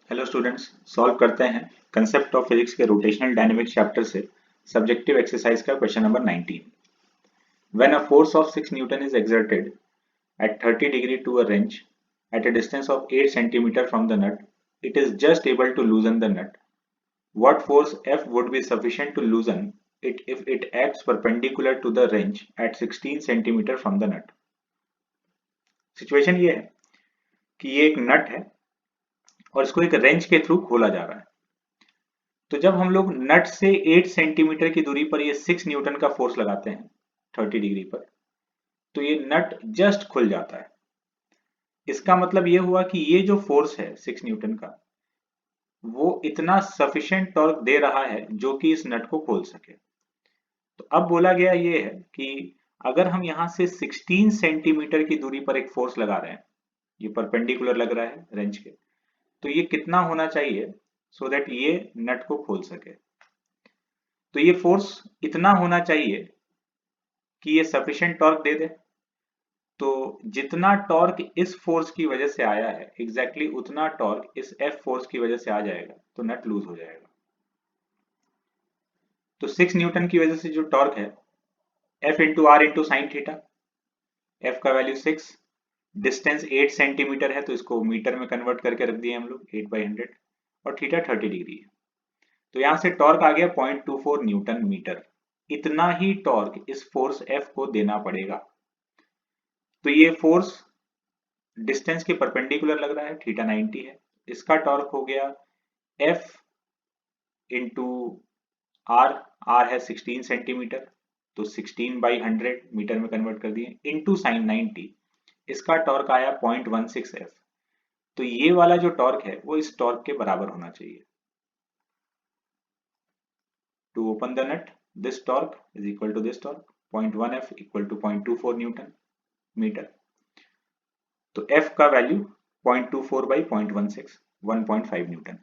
Hello students, solve करते हैं concept of physics के रोटेशनल डायनेमिक्स चैप्टर से सब्जेक्टिव एक्सरसाइज का question number 19। When a force of 6 Newton is exerted at 30 degree to a wrench at a distance of 8 centimeter from the nut, it is just able to loosen the nut. What force F would be sufficient to loosen it if it acts perpendicular to the wrench at 16 centimeter from the nut? Situation ये है कि ये एक नट है और इसको एक wrench के थ्रू खोला जा रहा है। तो जब हम लोग नट से 8 सेंटीमीटर की दूरी पर ये 6 न्यूटन का फोर्स लगाते हैं 30 डिग्री पर, तो ये नट जस्ट खुल जाता है। इसका मतलब ये हुआ कि ये जो फोर्स है 6 न्यूटन का, वो इतना सफिशिएंट टॉर्क दे रहा है जो कि इस नट को खोल सके। तो अब बोला गया ये है कि अगर हम यहां से 16 सेंटीमीटर की दूरी पर एक फोर्स लगा रहे हैं, ये परपेंडिकुलर लग रहा है रेंच के, तो ये कितना होना चाहिए सो दैट ये नट को खोल सके। तो ये फोर्स इतना होना चाहिए कि ये सफिशिएंट टॉर्क दे दे। तो जितना टॉर्क इस फोर्स की वजह से आया है एग्जैक्टली उतना टॉर्क इस एफ फोर्स की वजह से आ जाएगा, तो नट लूज हो जाएगा। तो 6 न्यूटन की वजह से जो टॉर्क है F into R into sine theta, F का वैल्यू 6, डिस्टेंस 8 सेंटीमीटर है तो इसको मीटर में कन्वर्ट करके रख दिए हम लोग 8/100, और थीटा 30 डिग्री है। तो यहां से टॉर्क आ गया 0.24 न्यूटन मीटर। इतना ही टॉर्क इस फोर्स एफ को देना पड़ेगा। तो ये फोर्स डिस्टेंस के परपेंडिकुलर लग रहा है, थीटा 90 है। इसका टॉर्क हो गया एफ इंटू आर, आर है 16 सेंटीमीटर, तो 16/100 मीटर में कन्वर्ट कर दिए, इंटू साइन 90। इसका टॉर्क आया 0.16 एफ। तो ये वाला जो टॉर्क है वो इस टॉर्क के बराबर होना चाहिए। To open the nut, this torque is equal to this torque, 0.1 F equal to 0.24 newton metre. तो एफ का वैल्यू 0.24/0.16, 1.5 न्यूटन।